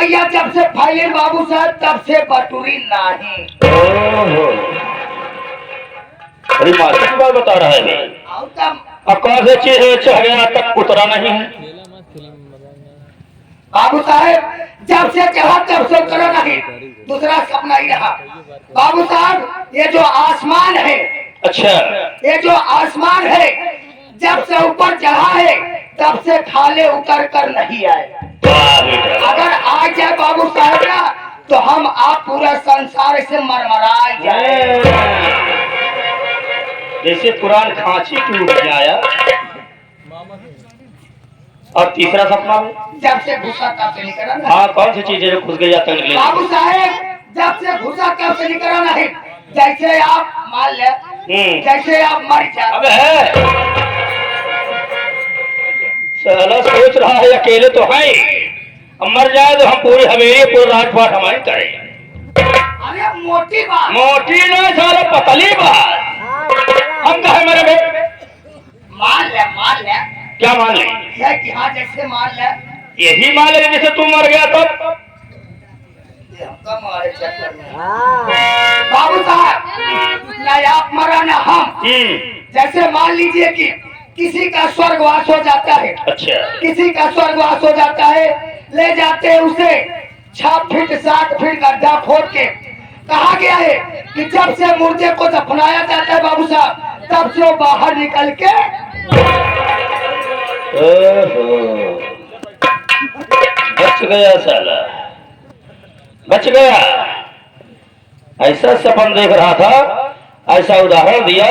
रुपया जब से फैले बाबू साहब तब से बटुरी नहीं। बड़ी मास्टर की बात बता रहा है। अब कौन सी चीज चढ़ गया तक उतरा नहीं है। बाबू साहब जब से चढ़ा तब से उतरा नहीं, दूसरा सपना ही रहा। बाबू साहब ये जो आसमान है, अच्छा, ये जो आसमान है जब से ऊपर चढ़ा है तब से खाले उतर कर नहीं आए। अगर आ जाए बाबू साहब ना तो हम आप पूरा संसार से मरमरा जाए। जैसे कुरान खांची की उठ आया। और तीसरा सपना जब से घुसा तब से निकला ना। हाँ, कौन सी चीज है घुस गई जाता है? बाबू साहब जब से घुसा तब से निकला नहीं। जैसे आप मान ले, जैसे आप मर जाए। अब है साला सोच रहा है अकेले तो है, अब मर जाए तो हम पूरी हवेली पूरी राजपाट हमारी करें। अरे मोटी बात, मोटी ना साला पतली बात। हम कहे मेरे बेटे मान ले क्या मान ले? कि हाँ जैसे मान ले, यही मान ले जैसे तू मर गया तब। मारे चक्कर में बाबू साहब न आप मरा न हम। जैसे मान लीजिए कि किसी का स्वर्गवास हो जाता है। अच्छा, किसी का स्वर्गवास हो जाता है, ले जाते हैं उसे 6 फीट 7 फीट गड्ढा खोद के। कहा गया है कि जब से मुर्दे को दफनाया जाता है बाबू साहब तब से वो बाहर निकल के बच गया साला, बच गया। ऐसा सपन देख रहा था, ऐसा उदाहरण दिया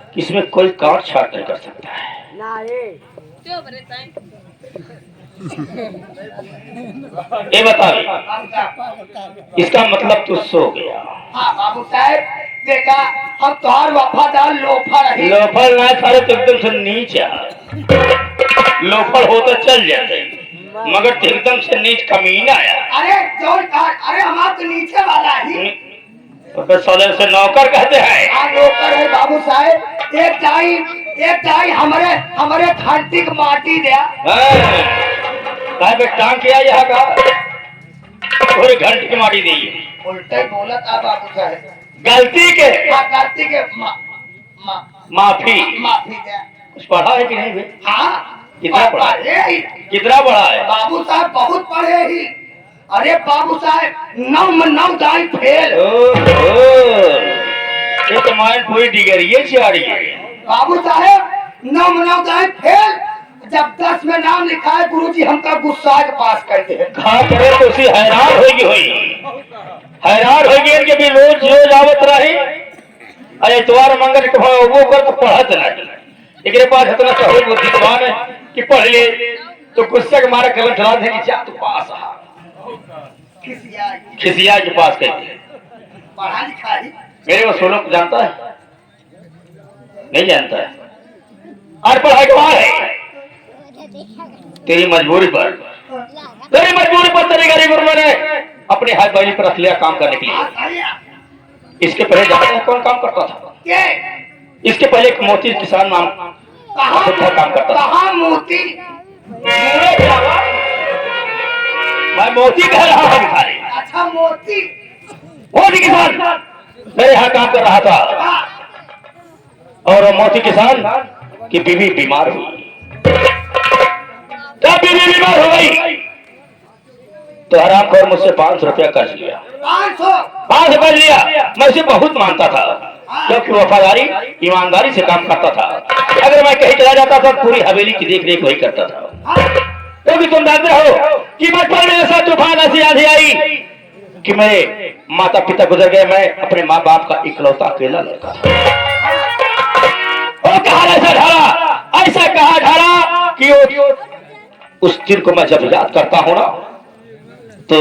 कि इसमें कोई काट छाट नहीं कर सकता है। ये बता इसका मतलब तू सो गया। हाँ बाबू साहब देखा हम तुम्हार वफादार लोफर है। लोफर ना सारे तो एकदम से नीचे। लोफर हो तो चल जाते मगर एकदम से नीच कमीना आया। अरे अरे हमारा तो नीचे वाला ही तो सदर से नौकर कहते हैं। हाँ नौकर है बाबू साहब। एक टाई हमारे धरती की माटी दिया टांग किया यहाँ का पूरे घंटे की माटी दी। उल्टे बोला था बाबू साहब। गलती के गलती के माफी दे। कुछ पढ़ा है कि नहीं भाई? हाँ कितना पढ़ा है? कितना पढ़ा है बाबू साहब? बहुत पढ़े ही। अरे बाबू साहब 9 दाई फेल। ये तो माइंड पूरी डिगरी से आ रही है। बाबू साहब 9 दाई फेल। जब 10 में नाम लिखा है गुरुजी हमका गुस्सा के पास कर दे। कहा करे तो उसी हैरान होगी इनके भी रोज आवत रही। अरे इतवार मंगल वो कर तो पढ़त नहीं। एक पास इतना सहूर बुद्धिमान है कि पढ़ ले तो गुस्से के मारे कलम चला दे कि जा तू पास आ। खिसिया के पास कहते पढ़ा लिखा ही। मेरे वो सोलो जानता है? नहीं जानता है। और पढ़ाई के बाहर है। तेरी मजबूरी पर तेरी गरीब मैंने अपने हाथ बैली पर रख लिया काम करने के लिए। इसके पहले जानते हैं कौन काम करता था? इसके पहले एक मोती किसान नाम काम करता था। मोती? मैं मोती कह रहा हूँ भिखारी। अच्छा मोती किसान मेरे यहाँ काम कर रहा था और मोती किसान की बीवी बीमार हुई। जब बीवी बीमार हो गई तो हराम खोर मुझसे 500 रुपया कर्ज लिया। 500 कर्ज लिया। मैं उसे बहुत मानता था क्योंकि वफादारी ईमानदारी से काम करता था। अगर मैं कहीं चला जाता था पूरी हवेली की देख रेख वही करता था। क्योंकि तुम जानते हो कि बचपन में ऐसा तूफान ऐसी आंधी आई कि मेरे माता पिता गुजर गए। मैं अपने माँ बाप का इकलौता अकेला लड़का था। वो कहा ऐसा कहा ढाला कि उस दिन को मैं जब याद करता हूँ ना तो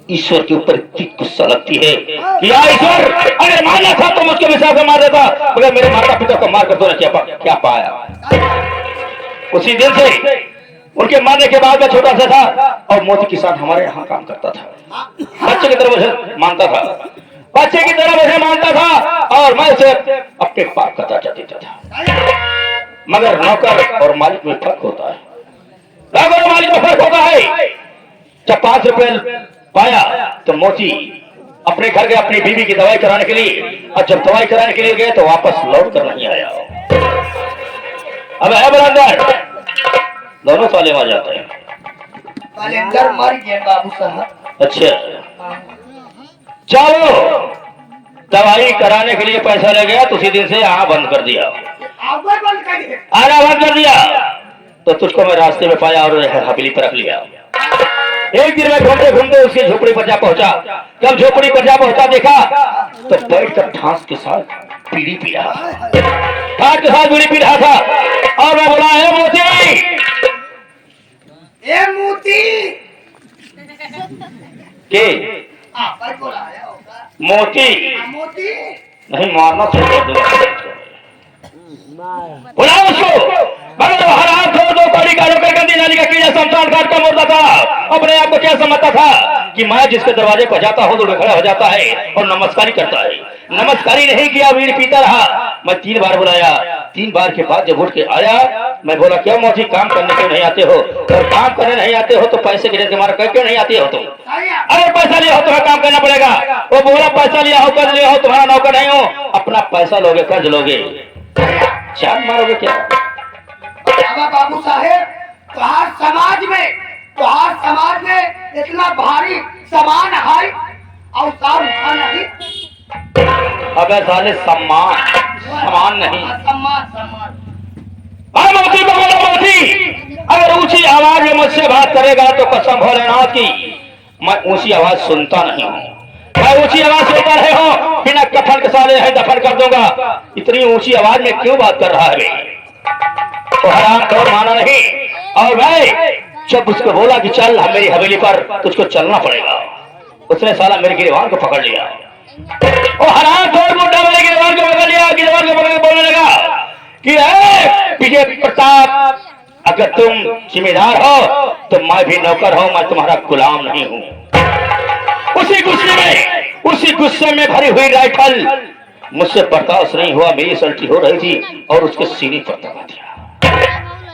ईश्वर के ऊपर इतनी गुस्सा लगती है कि ईश्वर अगर मारना था तो मुझको मिसाल से मार देता, मगर मेरे माता पिता को मार कर तूने क्या पाया। उसी दिन से उनके मारने के बाद मैं छोटा सा था और मोती किसान हमारे यहाँ काम करता था। बच्चे की तरह मुझे मानता था और मैं उसे अपने पाप करता देता था। मगर नौकर और मालिक में फर्क होता है। नौकर और मालिक में फर्क होता है। जब 5 रुपए पाया तो मोती अपने घर गए अपनी बीवी की दवाई कराने के लिए, और जब दवाई कराने के लिए गए तो वापस लौट कर नहीं आया। अब है बराबर दोनों साले मार जाते हैं। कैलेंडर मर गए बाबू साहब। अच्छा, चलो दवाई कराने के लिए पैसा ले गया तो उसी दिन से आना बंद कर दिया, आना बंद कर दिया। तो तुझको मैं रास्ते में पाया और हवेली पर रख लिया। एक दिन मैं घूमते घूमते उसकी झोपड़ी पर जा पहुंचा। जब झोपड़ी पर जा पहुंचा देखा तो बैठ कर ठास के साथ बीड़ी पी रहा, ठास के साथ बीड़ी पी रहा था। और मैं बोला, है मोती, ए मोती के आप बुलाया होगा। मोती मोती नहीं मारना छोड़ दो, बुलाओ उसको। मगर वो हराम खोर दो कौड़ी का रोकर गंदी नाली का कीड़ा शमशान घाट का मुर्दा था। अपने आप को क्या समझता था कि मैं जिसके दरवाजे पर जाता हूँ तो खड़ा हो जाता है और नमस्कारी करता है। नमस्कारी नहीं किया, बीड़ी पीता रहा। मैं 3 बार बुलाया, 3 बार के बाद जब उठ के आया मैं बोला, क्यों मोती काम करने क्यों नहीं आते हो? और काम करने नहीं आते हो तो पैसे गिरे तुम्हारा क्यों नहीं आते हो तुम? अगर पैसा लिया हो तुम्हें काम करना पड़ेगा। वो बोला, पैसा लिया हो कर्ज लिया हो, तुम्हारा नौकर नहीं हो, अपना पैसा लोगे कर्ज लोगे, चार मारोगे क्या? बाबू साहेब, तुहार समाज में इतना भारी सामान है और सार उठा नहीं। अबे साले सम्मान नहीं, सम्मान मोती को बोलो, मोती अगर ऊंची आवाज में मुझसे बात करेगा तो कसम भोलेनाथ की मैं ऊंची आवाज सुनता नहीं हूँ। मैं ऊंची आवाज सुनता रहे हो, बिना कफन के साले है दफन कर दूंगा। इतनी ऊंची आवाज में क्यों बात कर रहा है? तो हराम खोर माना नहीं। और भाई जब उसको बोला कि चल हम मेरी हवेली पर, तुझको चलना पड़ेगा, उसने साला मेरे गिरवान को पकड़ लिया। वो हराम खोर बुड्ढा मेरे गिरवान को पकड़ लिया। गिरवान को पकड़ के बोलने लगा कि विजय प्रताप, अगर तुम जिम्मेदार हो तो मैं भी नौकर हूं, मैं तुम्हारा गुलाम नहीं हूं। उसी गुस्से में भरी हुई राइफल मुझसे बर्दाश्त नहीं हुआ, मेरी सल्टी हो रही थी और उसके सीने पर दबा दिया।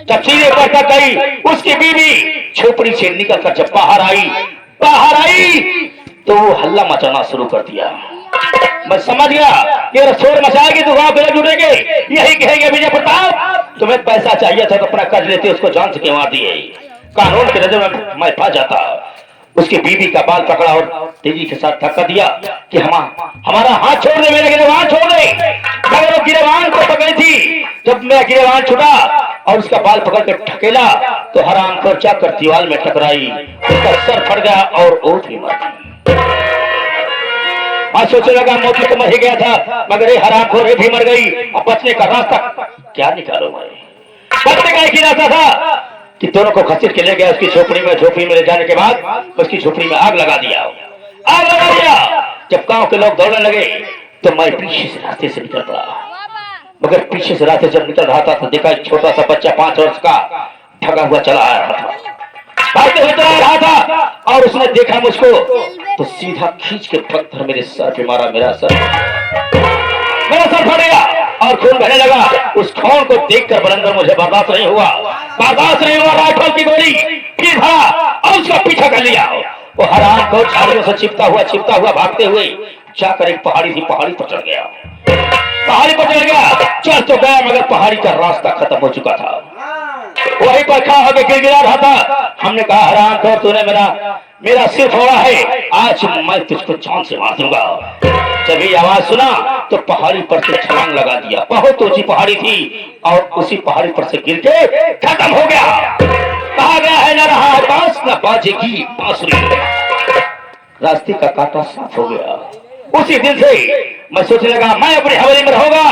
जब सीने पर दब गई, उसकी बीवी झोपड़ी से निकल कर जब बाहर आई तो वो हल्ला मचाना शुरू कर दिया। मैं समझ गया कि शोर मचाएगी तो वहां फिर जुड़ेंगे, यही कहेंगे विजय प्रताप तुम्हें पैसा चाहिए था तो अपना कर्ज लेते, उसको जान से क्यों मार दिए। कानून की नजर में मैं फंस जाता। उसकी बीवी का बाल पकड़ा और तेजी के साथ धक्का दिया कि हमारा हाथ छोड़ दे, मेरा गिरवान छोड़ दे। मगर वो गिरवान को पकड़ी थी। जब मेरा गिरवान छुटा और उसका बाल पकड़ कर ठकेला तो हराम खोर जाकर दीवार में टकराई, उसका सर फट गया और वो भी मर गई। मैं सोचने लगा मोती तो मर ही गया था, मगर ये हराम खोर भी मर गई। अब बचने का रास्ता क्या निकालो? मैं बचने का एक ही रास्ता था कि दोनों को घसीट के ले गया उसकी झोपड़ी में ले जाने के बाद उसकी झोपड़ी में आग लगा दिया। जब गांव के लोग दौड़ने लगे तो मैं पीछे से रास्ते से निकल पड़ा। मगर पीछे से रास्ते जब निकल रहा था तो देखा एक छोटा सा बच्चा 5 वर्ष का ठगा हुआ चला आ रहा था, भागते हुए चला आ रहा था। और उसने देखा मुझको तो सीधा खींच के पत्थर मेरे सर पे मारा। मेरा सर फट गया और खून बहने लगा। उस खून को देखकर बलंदर मुझे बर्दाश्त नहीं हुआ। राइफल की गोली फिर भरा और उसका पीछा कर लिया। वो हराम को झाड़ियों से छिपता हुआ भागते हुए जाकर एक पहाड़ी थी, पहाड़ी पर चढ़ गया। चढ़ तो गया मगर पहाड़ी का रास्ता खत्म हो चुका था। वहीं पर खड़ा होकर गिड़गिड़ा रहा था। हमने कहा, हराम को तूने मेरा सिर फोड़ा है, आज मैं तुझको जान से मार दूंगा। जब ये आवाज सुना तो पहाड़ी पर से छलांग लगा दिया। बहुत ऊंची पहाड़ी थी और उसी पहाड़ी पर से गिर के खत्म हो गया। कहा गया है, न रहा बांस न बाजेगी बांसुरी। रास्ते का कांटा साफ हो गया। उसी दिन से मैं सोचने लगा मैं अपनी हवेली में रहूंगा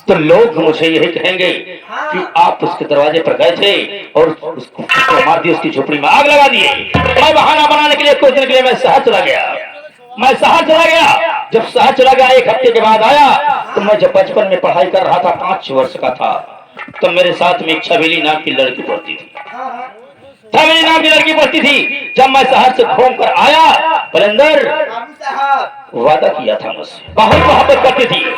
तो लोग मुझे यही कहेंगे कि आप उसके दरवाजे पर गए थे और उसको मार दिया, उसकी झोपड़ी में आग लगा दिए। मैं बहाना बनाने के लिए कुछ दिन के लिए मैं शहर चला गया। जब शहर चला गया 1 हफ्ते के बाद आया तो मैं जब बचपन में पढ़ाई कर रहा था, 5 वर्ष का था, तो मेरे साथ में एक छबीली नाम की लड़की पढ़ती थी। जब मैं शहर से घूम कर आया, बलंदर वादा किया था मुझसे, बहुत मोहब्बत करती थी।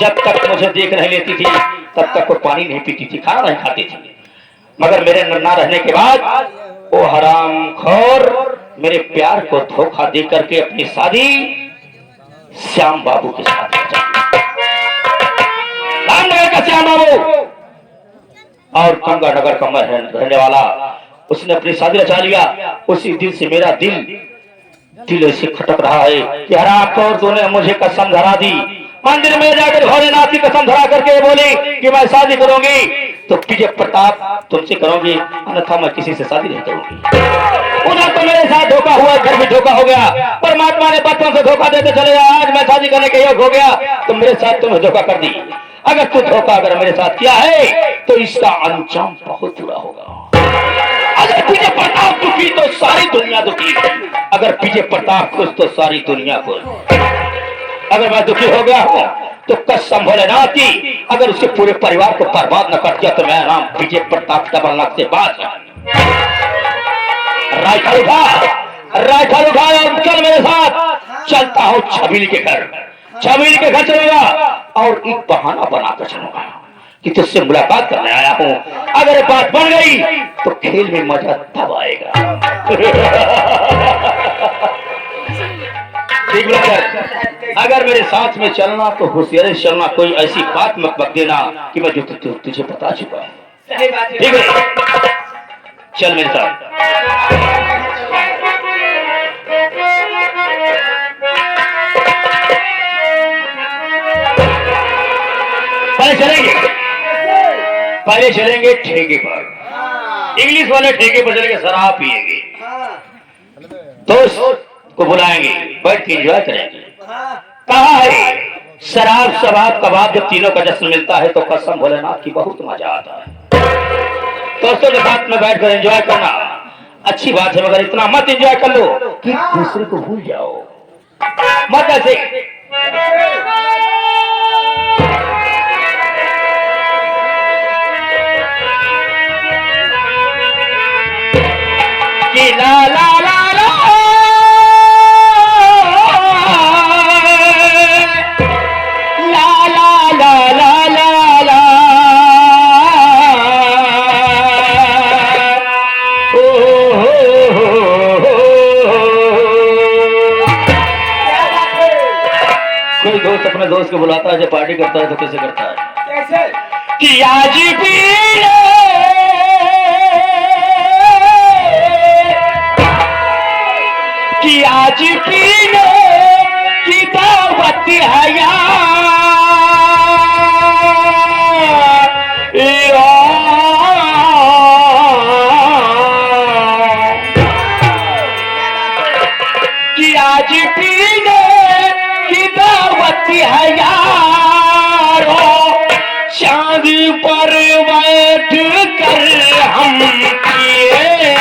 जब तक मुझे देख नहीं लेती थी तब तक वो पानी नहीं पीती थी, खाना नहीं खाती थी। मगर मेरे ना रहने के बाद वो हरामखोर मेरे प्यार को धोखा दे करके अपनी शादी श्याम बाबू के साथ रामनगर का श्याम बाबू और गंगानगर का मैं रहने वाला, उसने अपनी शादी रचा लिया। उसी दिन से मेरा दिल ऐसे खटक रहा है कि हरामखोर तूने मुझे कसम धरा दी। मंदिर में जाकर भोलेनाथ की कसम धरा करके बोली कि मैं शादी करूंगी तो विजय प्रताप तुमसे करूंगी, अन्यथा मैं किसी से शादी नहीं करूंगी। उधर तो मेरे साथ धोखा हुआ, घर भी धोखा हो गया। परमात्मा ने बच्चों से धोखा देते चले गया। आज मैं शादी करने के योग्य हो गया तो मेरे साथ तुम्हें धोखा कर दी। अगर तू धोखा अगर मेरे साथ किया है तो इसका अंजाम बहुत बुरा होगा। अगर विजय प्रताप दुखी तो सारी दुनिया दुखी, अगर विजय प्रताप खुश तो सारी दुनिया खुश। अगर मैं दुखी हो गया हूं तो कसम भोलेनाथ की, अगर उसके पूरे परिवार को बर्बाद न कर दिया तो मेरा नाम विजय प्रताप डबलनाथ से बात है। राइफल उठा और चल मेरे साथ। चलता हूं छबील के घर चलूंगा और एक बहाना बनाकर चलूंगा कि तुझसे मुलाकात करने आया हूं। अगर बात बन गई तो खेल में मजा तब आएगा। ठीक है, अगर मेरे साथ में चलना तो होशियारी से चलना, कोई ऐसी बात मत बक देना कि मैं जो तुझे बता चुका हूं। ठीक है, चल मेरे साथ। पहले चलेंगे ठेके पर। इंग्लिश वाले ठेके पर चलेंगे, शराब पिएंगे, दोस्त को बुलाएंगे, बैठ के एंजॉय करेंगे। कहा है शराब शबाब कबाब जब तीनों का जश्न मिलता है तो कसम भोलेनाथ की बहुत मजा आता है। दोस्तों के साथ में बैठकर एंजॉय करना अच्छी बात है, मगर इतना मत एंजॉय कर लो कि दूसरे को भूल जाओ। मत ऐसे कि ला ला ला ला कोई दोस्त अपने दोस्त को बुलाता है, जब पार्टी करता है तो कैसे करता है? कैसे? कि आज भी कि आज पीने की दावत है यार, कि आज पीने की दावत है यारो, चांद पर बैठ कर हम पिएंगे